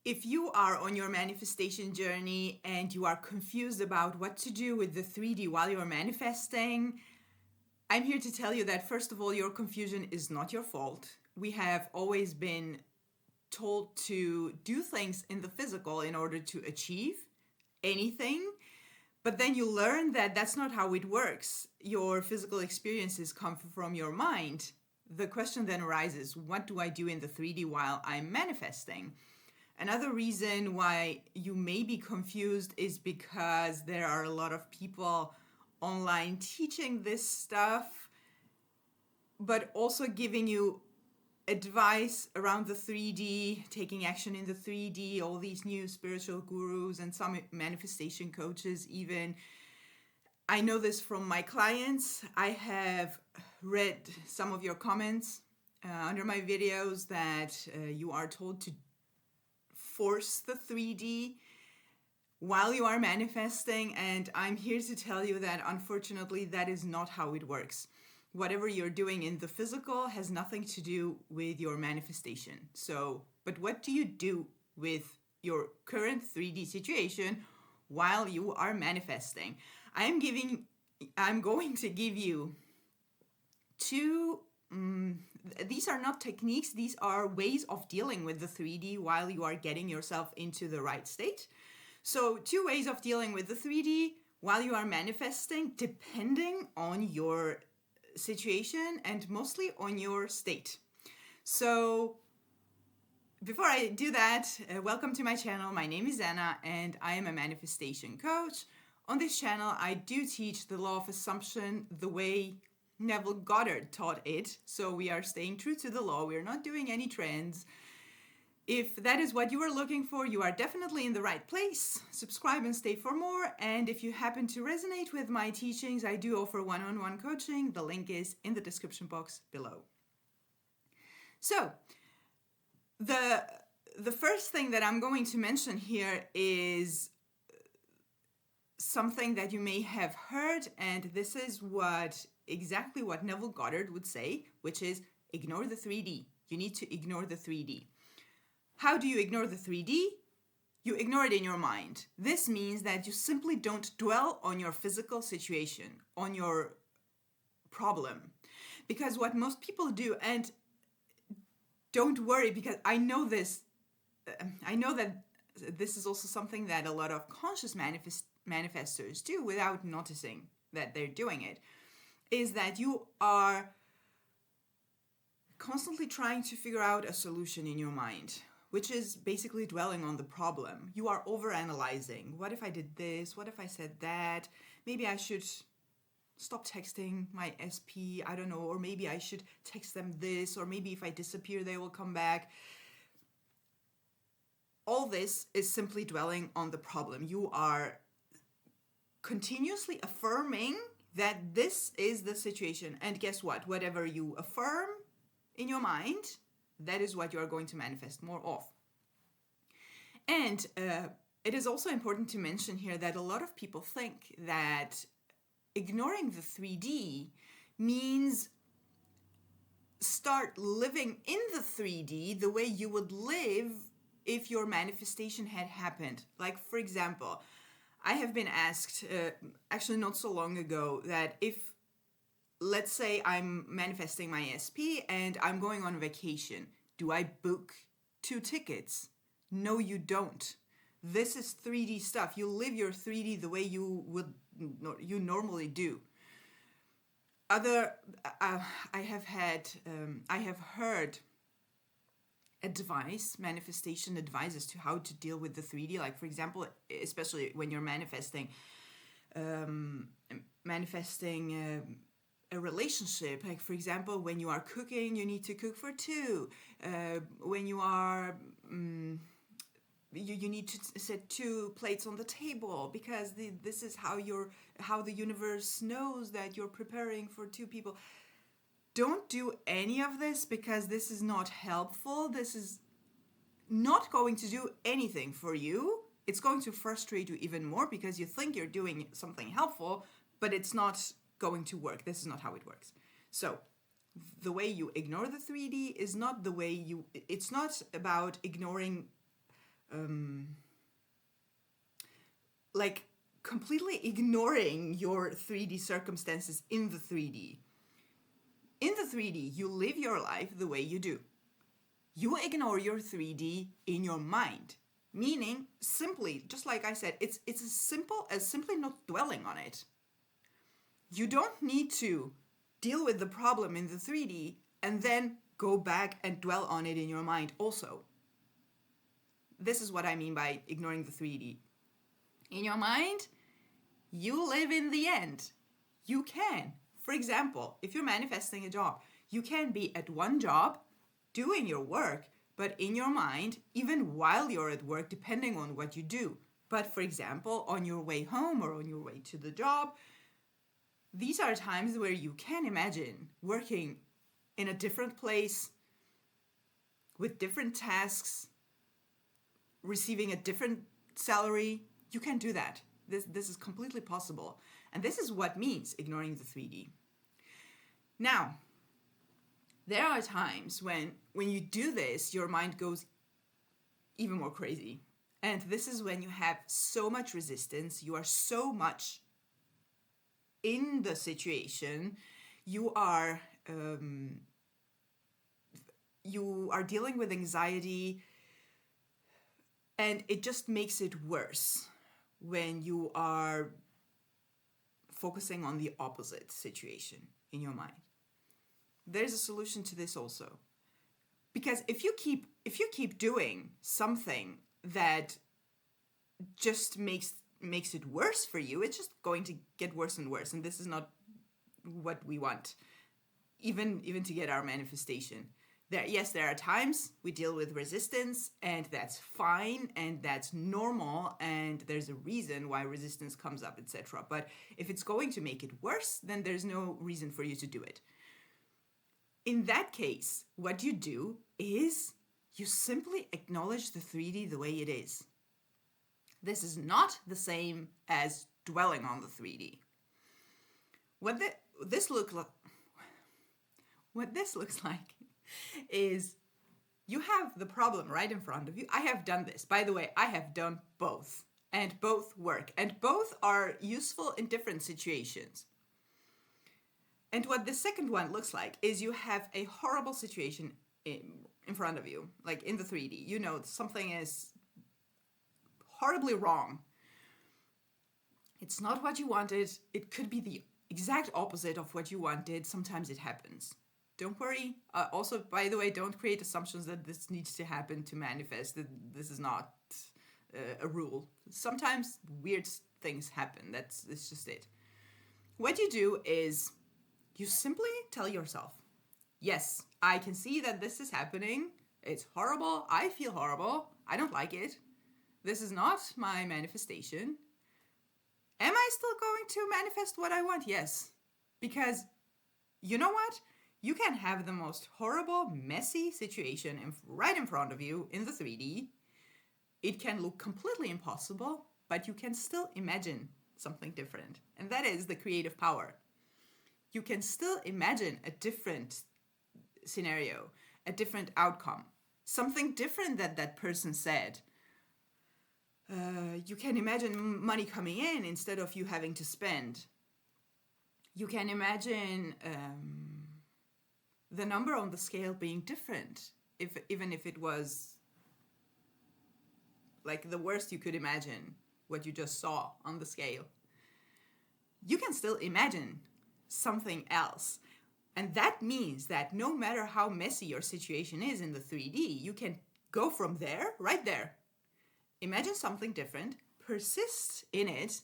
If you are on your manifestation journey and you are confused about what to do with the 3D while you're manifesting, I'm here to tell you that first of all, your confusion is not your fault. We have always been told to do things in the physical in order to achieve anything, but then you learn that that's not how it works. Your physical experiences come from your mind. The question then arises, what do I do in the 3D while I'm manifesting? Another reason why you may be confused is because there are a lot of people online teaching this stuff, but also giving you advice around the 3D, taking action in the 3D, all these new spiritual gurus and some manifestation coaches even. I know this from my clients. I have read some of your comments under my videos that you are told to force the 3D while you are manifesting, and I'm here to tell you that unfortunately that is not how it works. Whatever you're doing in the physical has nothing to do with your manifestation. But what do you do with your current 3D situation while you are manifesting? I'm going to give you two these are not techniques, these are ways of dealing with the 3D while you are getting yourself into the right state. So, two ways of dealing with the 3D while you are manifesting, depending on your situation and mostly on your state. So, before I do that, welcome to my channel. My name is Anna and I am a manifestation coach. On this channel, I do teach the law of assumption the way Neville Goddard taught it. So we are staying true to the law. We're not doing any trends. If that is what you are looking for, you are definitely in the right place. Subscribe and stay for more. And if you happen to resonate with my teachings, I do offer one-on-one coaching. The link is in the description box below. So the first thing that I'm going to mention here is something that you may have heard, and this is exactly what Neville Goddard would say, which is ignore the 3D. You need to ignore the 3D. How do you ignore the 3D? You ignore it in your mind. This means that you simply don't dwell on your physical situation, on your problem. Because what most people do, and don't worry, because I know that this is also something that a lot of conscious manifestors do without noticing that they're doing it, is that you are constantly trying to figure out a solution in your mind, which is basically dwelling on the problem. You are overanalyzing. What if I did this? What if I said that? Maybe I should stop texting my SP, I don't know, or maybe I should text them this, or maybe if I disappear, they will come back. All this is simply dwelling on the problem. You are continuously affirming that this is the situation. And guess what? Whatever you affirm in your mind, that is what you are going to manifest more of. And it is also important to mention here that a lot of people think that ignoring the 3D means start living in the 3D the way you would live if your manifestation had happened. Like, for example, I have been asked, actually not so long ago, that if, let's say I'm manifesting my SP and I'm going on vacation, do I book 2 tickets? No, you don't. This is 3D stuff. You live your 3D the way you normally do. I have heard manifestation advice as to how to deal with the 3D. Like, for example, especially when you're manifesting a relationship. Like, for example, when you are cooking, you need to cook for 2. When you are you need to set 2 plates on the table, because this is how the universe knows that you're preparing for 2 people. Don't do any of this, because this is not helpful. This is not going to do anything for you. It's going to frustrate you even more because you think you're doing something helpful, but it's not going to work. This is not how it works. So the way you ignore the 3D is not the way it's not about ignoring like completely ignoring your 3D circumstances in the 3D. In the 3D, you live your life the way you do. You ignore your 3D in your mind. Meaning, simply, just like I said, it's as simple as simply not dwelling on it. You don't need to deal with the problem in the 3D and then go back and dwell on it in your mind also. This is what I mean by ignoring the 3D. In your mind, you live in the end. You can. For example, if you're manifesting a job, you can be at one job doing your work, but in your mind, even while you're at work, depending on what you do. But for example, on your way home or on your way to the job, these are times where you can imagine working in a different place with different tasks, receiving a different salary. You can do that. This is completely possible. And this is what means ignoring the 3D. Now, there are times when you do this, your mind goes even more crazy. And this is when you have so much resistance, you are so much in the situation, you are dealing with anxiety, and it just makes it worse when you are focusing on the opposite situation in your mind. There's a solution to this also. Because if you keep doing something that just makes it worse for you, it's just going to get worse and worse. And this is not what we want, even to get our manifestation. There are times we deal with resistance, and that's fine, and that's normal, and there's a reason why resistance comes up, etc. But if it's going to make it worse, then there's no reason for you to do it. In that case, what you do is you simply acknowledge the 3D the way it is. This is not the same as dwelling on the 3D. What this looks like is you have the problem right in front of you. I have done this. By the way, I have done both, and both work, and both are useful in different situations. And what the second one looks like is you have a horrible situation in front of you, like in the 3D. You know something is horribly wrong. It's not what you wanted. It could be the exact opposite of what you wanted. Sometimes it happens. Don't worry. Also, by the way, don't create assumptions that this needs to happen to manifest. This is not a rule. Sometimes weird things happen. It's just it. What you do is you simply tell yourself, yes, I can see that this is happening. It's horrible. I feel horrible. I don't like it. This is not my manifestation. Am I still going to manifest what I want? Yes. Because you know what? You can have the most horrible, messy situation right in front of you in the 3D. It can look completely impossible, but you can still imagine something different. And that is the creative power. You can still imagine a different scenario, a different outcome, something different that person said. You can imagine money coming in instead of you having to spend. You can imagine the number on the scale being different, even if it was like the worst you could imagine, what you just saw on the scale. You can still imagine something else. And that means that no matter how messy your situation is in the 3D, you can go from there, right there. Imagine something different, persist in it,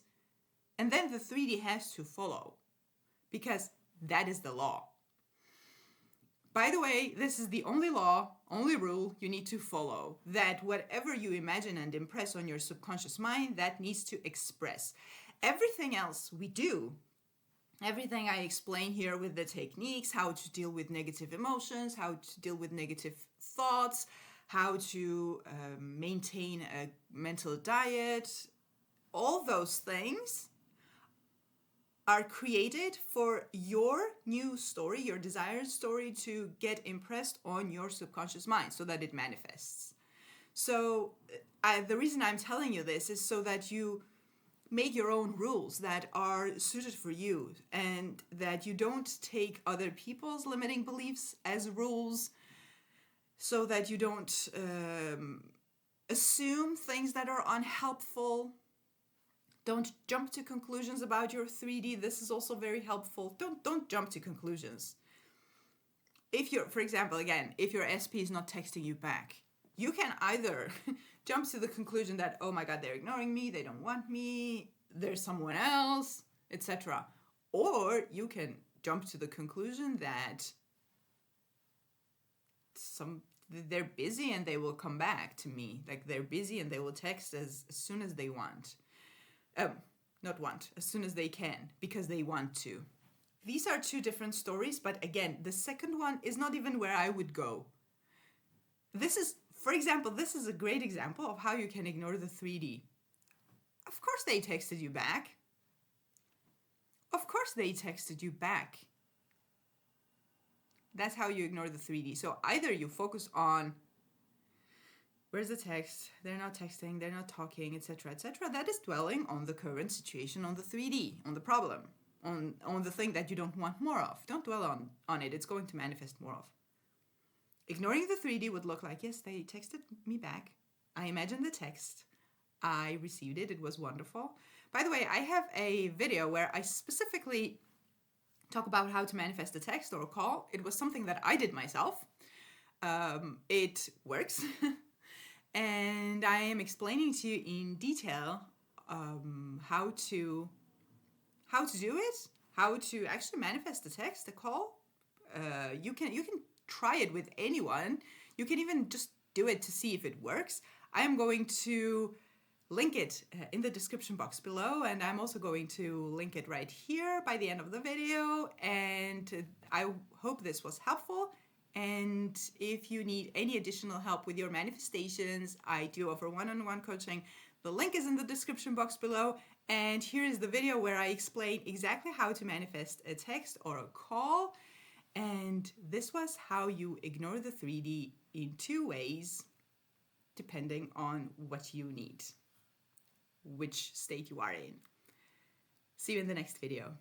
and then the 3D has to follow. Because that is the law. By the way, this is the only law, only rule you need to follow. That whatever you imagine and impress on your subconscious mind, that needs to express. Everything else we do, everything I explain here with the techniques, how to deal with negative emotions, how to deal with negative thoughts, how to maintain a mental diet, all those things are created for your new story, your desired story to get impressed on your subconscious mind so that it manifests. So the reason I'm telling you this is so that you make your own rules that are suited for you, and that you don't take other people's limiting beliefs as rules, so that you don't assume things that are unhelpful. Don't jump to conclusions about your 3D. This is also very helpful. Don't jump to conclusions. If you're, for example, again, if your SP is not texting you back, you can either jump to the conclusion that, oh my God, they're ignoring me, they don't want me, there's someone else, etc. Or you can jump to the conclusion that they're busy and they will come back to me. Like, they're busy and they will text as soon as they want. As soon as they can, because they want to. These are two different stories, but again, the second one is not even where I would go. This is, for example, this is a great example of how you can ignore the 3D. Of course they texted you back. Of course they texted you back. That's how you ignore the 3D. So either you focus on, where's the text? They're not texting, they're not talking, etc., etc. That is dwelling on the current situation, on the 3D, on the problem, on the thing that you don't want more of. Don't dwell on it. It's going to manifest more of. Ignoring the 3D would look like, yes, they texted me back. I imagined the text. I received it. It was wonderful. By the way, I have a video where I specifically talk about how to manifest a text or a call. It was something that I did myself. It works. And I am explaining to you in detail how to do it, how to actually manifest a text, a call. You can try it with anyone. You can even just do it to see if it works. I am going to link it in the description box below, and I'm also going to link it right here by the end of the video. And I hope this was helpful. And if you need any additional help with your manifestations, I do offer one-on-one coaching. The link is in the description box below. And here is the video where I explain exactly how to manifest a text or a call. And this was how you ignore the 3D in 2 ways, depending on what you need, which state you are in. See you in the next video.